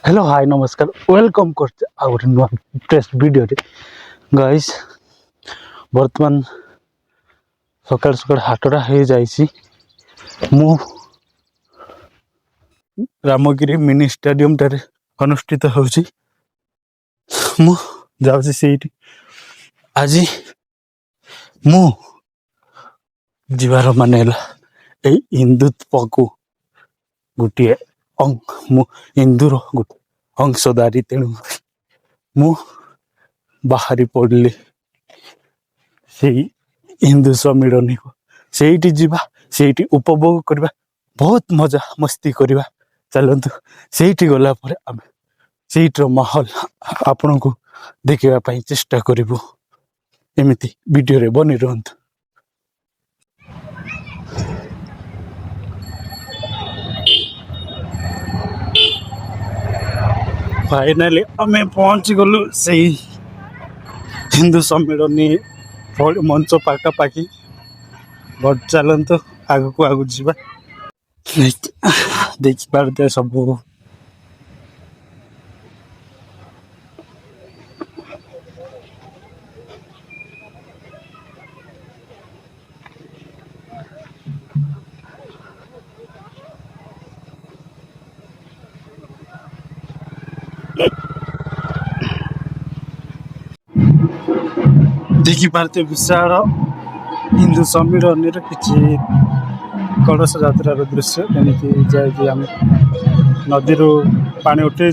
Hello hi नमस्कार welcome करते out नुआ टेस्ट वीडियो गाइस बर्तमान सकाल सकाल हाटटा हो जाइए मु रामगिरी मिनी स्टेडियम टारे अनुष्ठित होउची मु जाउची सेठी आज मु जीवार मानेला ए हिंदुत्व को गोटे हिंदूर गोटे अंशधारी तेणु मु बाहरी पड़ली से हिंदू सम्मिलन को सेठी जीवा सेठी उपभोग करवा बहुत मजा मस्ती करवा चलतु सेठी गला पर आम सेठर माहौल आपण को देखा चेष्टा करूँ एमती वीडियो रे बनी रहतु। फाइनाली आम पहुँची गलु से हिंदू सम्मिलन मंच पाखापाखि बट चलतु आग को आग जा देखी पारे सब देखी पारे विशाल हिंदू सम्मिलन किसी कलश यात्रार दृश्य एमती जैकि आम नदी पानी उठे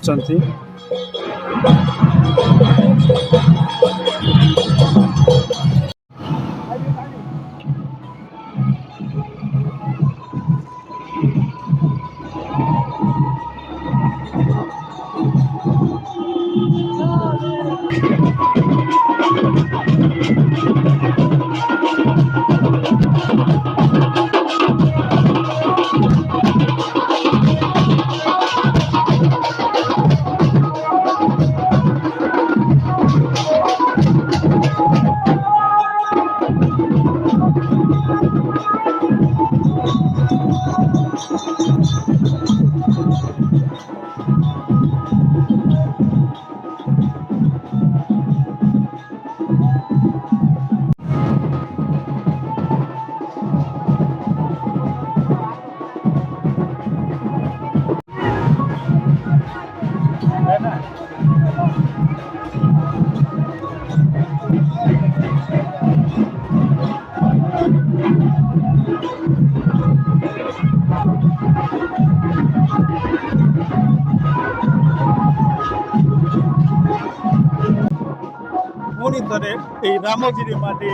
पुणी थे रामगिरी माटी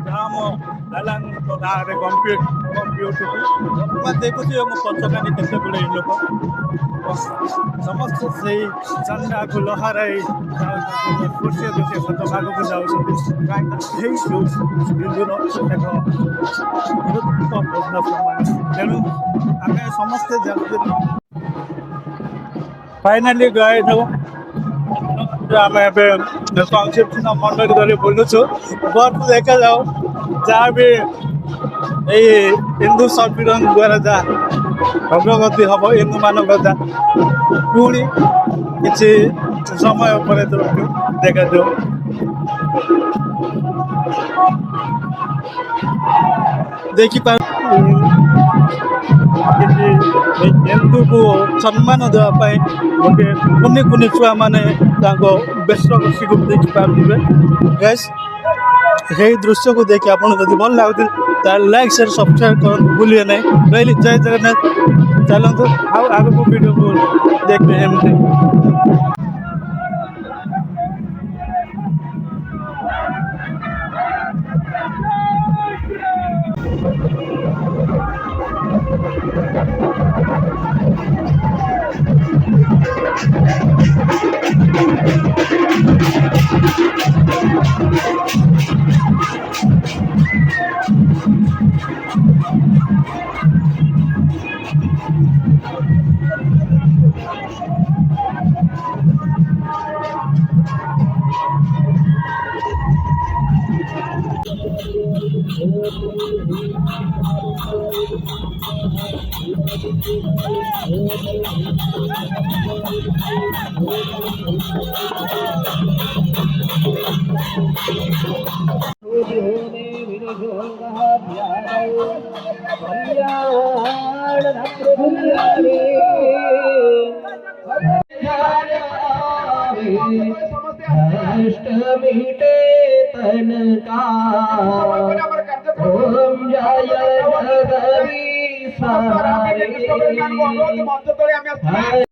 राम लालान गाँव कंप्यूटर देखुची पचकानी केते गुड़े लोक समस्त से झंडा को लहराई खुशी खुशी सतभाग को तेणु आम समस्ते फाइनाली गए आम संक्षिप्त मंडल धरी बुलुचु बर्फ देखा जाओ जहाँ भी हिंदू सम्मिलन द्वारा जहाँ अग्रगति हम हिंदू मान पुणी किसी समय पर देखा जाओ देखिपा हिंदू को सम्मान देवाई गोटे कुनि कुनि छुआ मैंने बेश को देखी पारे गैस यही दृश्य को देखिए आपको जब भल लगे लाइक शेयर सब्सक्राइब कर भूलिए ना रही जय जगन्नाथ चलते आग को वीडियो को देखते एमती मीटे तन का ओम जय जगदीश हरे